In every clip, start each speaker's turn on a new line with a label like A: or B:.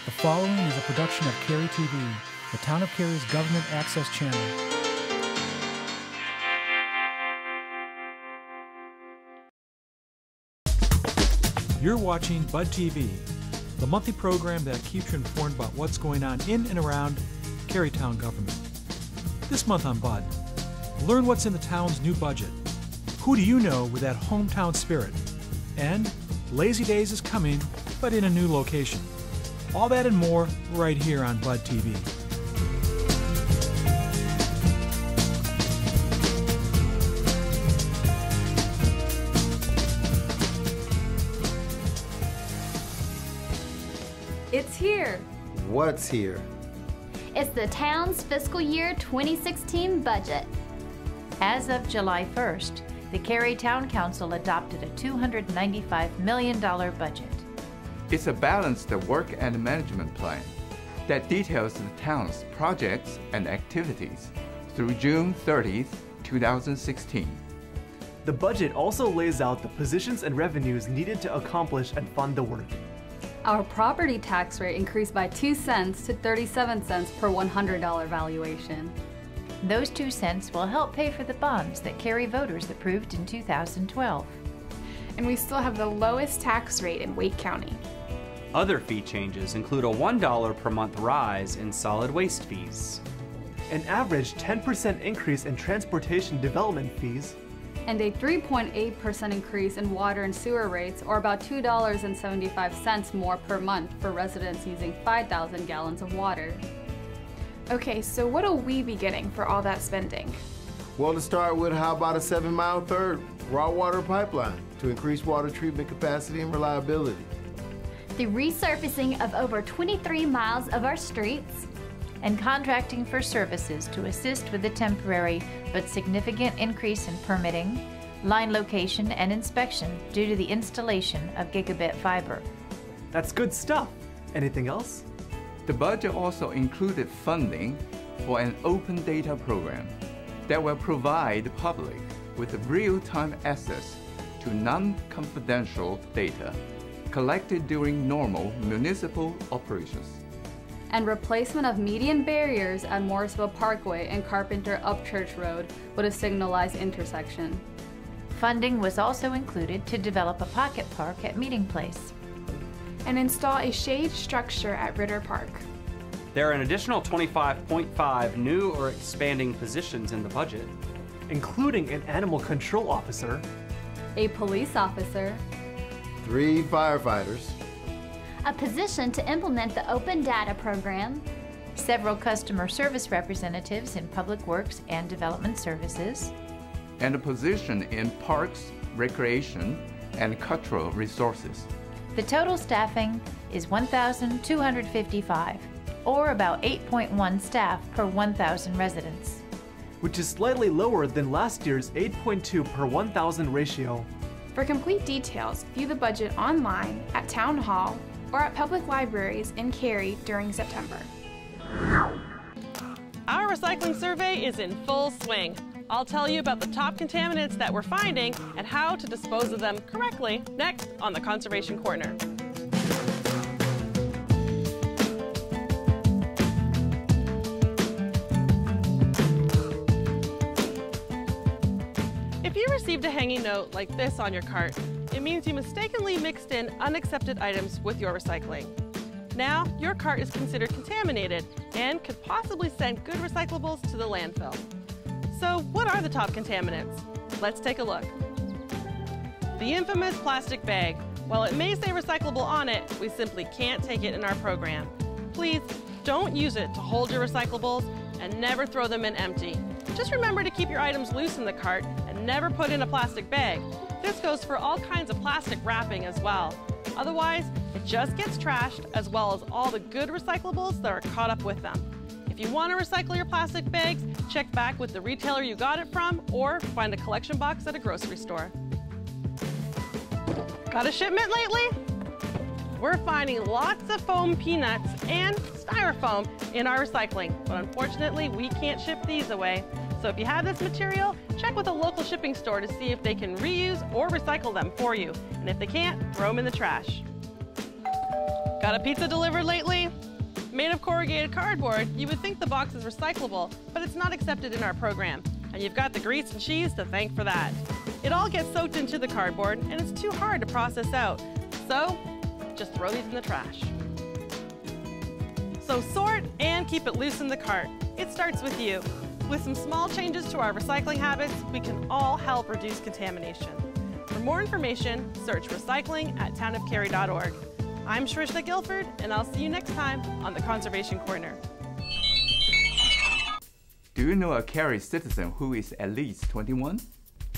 A: The following is a production of Cary TV, the Town of Cary's government access channel. You're watching Bud TV, the monthly program that keeps you informed about what's going on in and around Cary Town Government. This month on Bud, learn what's in the town's new budget. Who do you know with that hometown spirit? And Lazy Daze is coming, but in a new location. All that and more right here on Bud TV.
B: It's here.
C: What's here?
D: It's the town's fiscal year 2016 budget.
E: As of July 1st, the Cary Town Council adopted a $295 million budget.
F: It's a balanced work and management plan that details the town's projects and activities through June 30th, 2016.
G: The budget also lays out the positions and revenues needed to accomplish and fund the work.
B: Our property tax rate increased by 2 cents to 37 cents per $100 valuation.
E: Those 2 cents will help pay for the bonds that Cary voters approved in 2012.
H: And we still have the lowest tax rate in Wake County.
I: Other fee changes include a $1 per month rise in solid waste fees,
G: An average 10% increase in transportation development fees,
B: And a 3.8% increase in water and sewer rates, or about $2.75 more per month for residents using 5,000 gallons of water.
H: Okay, so what'll we be getting for all that spending?
C: Well, to start with, how about a 7-mile third raw water pipeline to increase water treatment capacity and reliability?
D: The resurfacing of over 23 miles of our streets,
E: and contracting for services to assist with the temporary but significant increase in permitting, line location, and inspection due to the installation of gigabit fiber.
G: That's good stuff. Anything else?
F: The budget also included funding for an open data program that will provide the public with real-time access to non-confidential data collected during normal municipal operations.
B: And replacement of median barriers at Morrisville Parkway and Carpenter Upchurch Road with a signalized intersection.
E: Funding was also included to develop a pocket park at Meeting Place.
H: And install a shade structure at Ritter Park.
I: There are an additional 25.5 new or expanding positions in the budget,
G: Including an animal control officer,
B: A police officer,
C: 3 firefighters,
D: a position to implement the open data program,
E: Several customer service representatives in Public Works and Development Services,
F: and a position in parks, recreation, and cultural resources.
E: The total staffing is 1,255, or about 8.1 staff per 1,000 residents.
G: which is slightly lower than last year's 8.2 per 1,000 ratio.
H: For complete details, view the budget online at Town Hall or at public libraries in Cary during September.
J: Our recycling survey is in full swing. I'll tell you about the top contaminants that we're finding and how to dispose of them correctly next on the Conservation Corner. If you received a hanging note like this on your cart, it means you mistakenly mixed in unaccepted items with your recycling. Now, your cart is considered contaminated and could possibly send good recyclables to the landfill. So what are the top contaminants? Let's take a look. The infamous plastic bag. While it may say recyclable on it, we simply can't take it in our program. Please don't use it to hold your recyclables and never throw them in empty. Just remember to keep your items loose in the cart and never put in a plastic bag. This goes for all kinds of plastic wrapping as well. Otherwise, it just gets trashed, as well as all the good recyclables that are caught up with them. If you want to recycle your plastic bags, check back with the retailer you got it from or find a collection box at a grocery store. Got a shipment lately? We're finding lots of foam peanuts and styrofoam in our recycling, but unfortunately we can't ship these away. So if you have this material, check with a local shipping store to see if they can reuse or recycle them for you. And if they can't, throw them in the trash. Got a pizza delivered lately? Made of corrugated cardboard, you would think the box is recyclable, but it's not accepted in our program. And you've got the grease and cheese to thank for that. It all gets soaked into the cardboard, and it's too hard to process out. So, just throw these in the trash. So sort and keep it loose in the cart. It starts with you. With some small changes to our recycling habits, we can all help reduce contamination. For more information, search recycling at townofcary.org. I'm Shrishna Guilford, and I'll see you next time on the Conservation Corner.
F: Do you know a Cary citizen who is at least 21?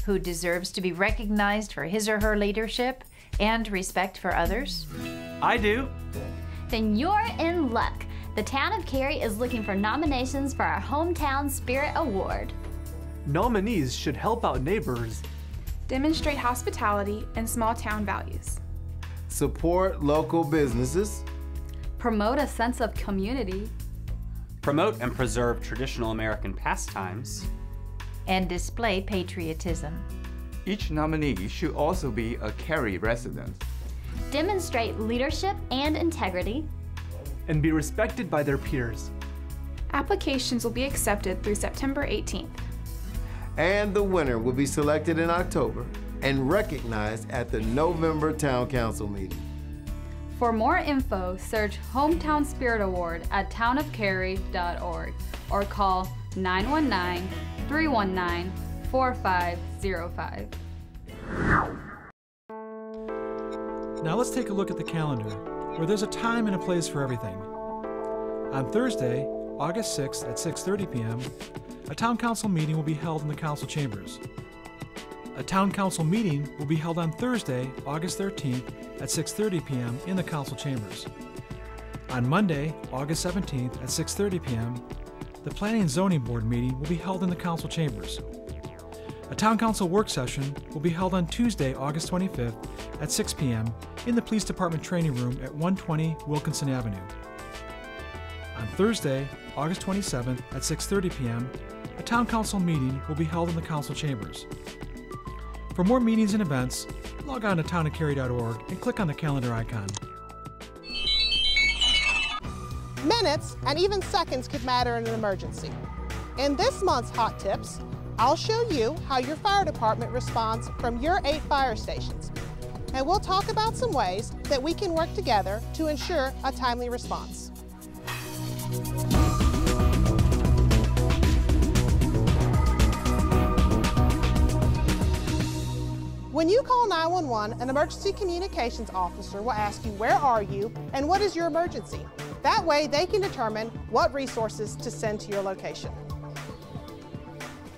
E: Who deserves to be recognized for his or her leadership and respect for others?
I: I do.
D: Then you're in luck. The town of Cary is looking for nominations for our Hometown Spirit Award.
G: Nominees should help out neighbors,
H: Demonstrate hospitality and small town values.
C: Support local businesses.
B: Promote a sense of community.
I: Promote and preserve traditional American pastimes.
E: And display patriotism.
F: Each nominee should also be a Cary resident.
D: Demonstrate leadership and integrity.
G: and be respected by their peers.
H: Applications will be accepted through September 18th.
C: And the winner will be selected in October and recognized at the November Town Council meeting.
B: For more info, search Hometown Spirit Award at townofcary.org or call 919-319-4505.
A: Now let's take a look at the calendar, where there's a time and a place for everything. On Thursday, August 6th at 6:30 p.m., a Town Council meeting will be held in the Council Chambers. A Town Council meeting will be held on Thursday, August 13th at 6:30 p.m. in the Council Chambers. On Monday, August 17th at 6:30 p.m., the Planning and Zoning Board meeting will be held in the Council Chambers. A Town Council work session will be held on Tuesday, August 25th at 6 p.m. in the Police Department Training Room at 120 Wilkinson Avenue. On Thursday, August 27th at 6:30 p.m., a Town Council meeting will be held in the Council Chambers. For more meetings and events, log on to townofcary.org and click on the calendar icon.
K: Minutes and even seconds could matter in an emergency. In this month's Hot Tips, I'll show you how your fire department responds from your 8 fire stations. And we'll talk about some ways that we can work together to ensure a timely response. When you call 911, an emergency communications officer will ask you where are you and what is your emergency. That way they can determine what resources to send to your location.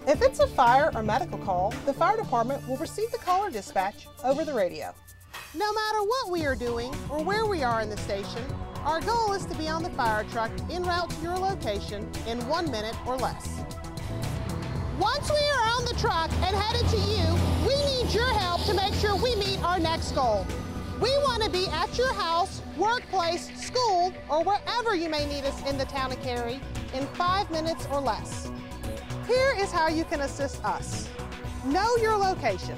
K: If it's a fire or medical call, the fire department will receive the call or dispatch over the radio. No matter what we are doing or where we are in the station, our goal is to be on the fire truck en route to your location in 1 minute or less. Once we are on the truck and headed to you, we need your help to make sure we meet our next goal. We want to be at your house, workplace, school, or wherever you may need us in the town of Cary in 5 minutes or less. Here is how you can assist us. Know your location.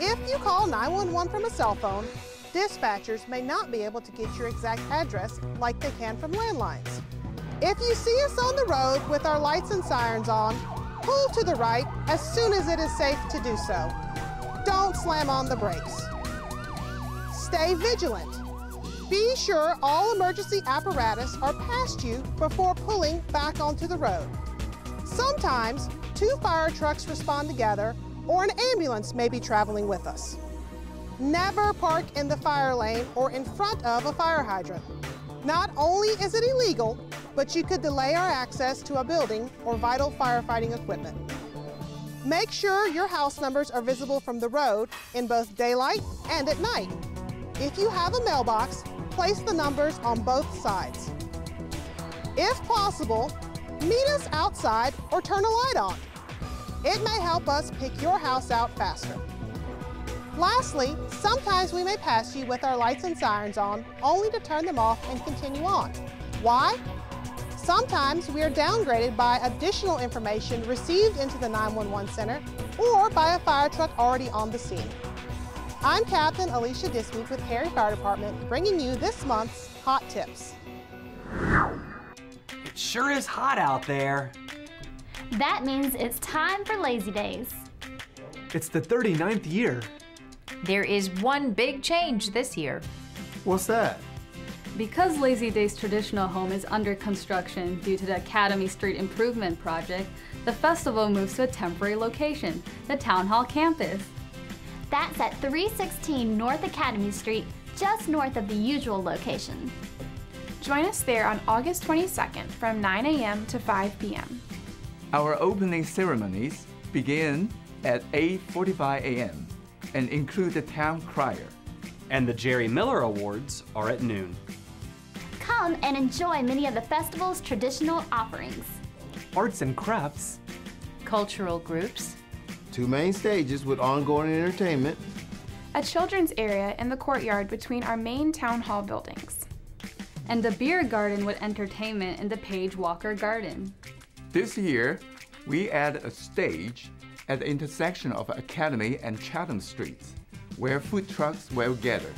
K: If you call 911 from a cell phone, dispatchers may not be able to get your exact address like they can from landlines. If you see us on the road with our lights and sirens on, pull to the right as soon as it is safe to do so. Don't slam on the brakes. Stay vigilant. Be sure all emergency apparatus are past you before pulling back onto the road. Sometimes 2 fire trucks respond together or an ambulance may be traveling with us. Never park in the fire lane or in front of a fire hydrant. Not only is it illegal, but you could delay our access to a building or vital firefighting equipment. Make sure your house numbers are visible from the road in both daylight and at night. If you have a mailbox, place the numbers on both sides. If possible, meet us outside or turn a light on. It may help us pick your house out faster. Lastly, sometimes we may pass you with our lights and sirens on, only to turn them off and continue on. Why? Sometimes we are downgraded by additional information received into the 911 center or by a fire truck already on the scene. I'm Captain Alicia Dismuke with Cary Fire Department, bringing you this month's Hot Tips.
I: It sure is hot out there.
D: That means it's time for Lazy Days.
G: It's the 39th year.
E: There is one big change this year.
C: What's that?
B: Because Lazy Days' traditional home is under construction due to the Academy Street Improvement Project, the festival moves to a temporary location, the Town Hall campus.
D: That's at 316 North Academy Street, just north of the usual location.
H: Join us there on August 22nd from 9 a.m. to 5 p.m.
F: Our opening ceremonies begin at 8:45 a.m. and include the town crier.
I: And the Jerry Miller Awards are at noon.
D: Come and enjoy many of the festival's traditional offerings.
G: Arts and crafts.
E: Cultural groups.
C: 2 main stages with ongoing entertainment.
H: A children's area in the courtyard between our main town hall buildings.
B: And the beer garden with entertainment in the Page Walker Garden.
F: This year, we add a stage at the intersection of Academy and Chatham Streets, where food trucks will gather.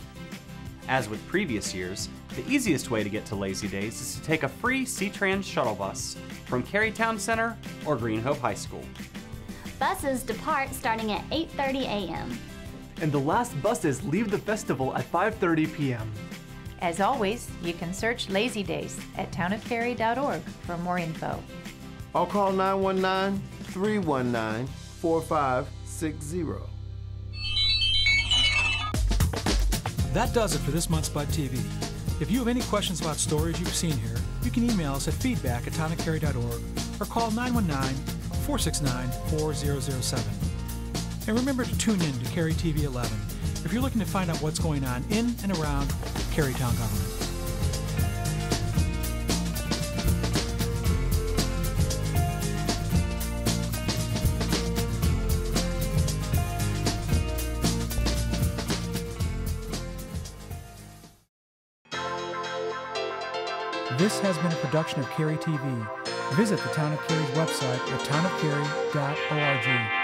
I: As with previous years, the easiest way to get to Lazy Days is to take a free C-Trans shuttle bus from Cary Town Center or Green Hope High School.
D: Buses depart starting at 8:30 a.m.
G: And the last buses leave the festival at 5:30 p.m.
E: As always, you can search Lazy Days at townofcary.org for more info.
C: Or call 919-319-4560.
A: That does it for this month's Bud TV. If you have any questions about stories you've seen here, you can email us at feedback@townofcary.org or call 919-469-4007. And remember to tune in to Cary TV 11 if you're looking to find out what's going on in and around Cary Town Government. This has been a production of Cary TV. Visit the Town of Cary's website at townofcary.org.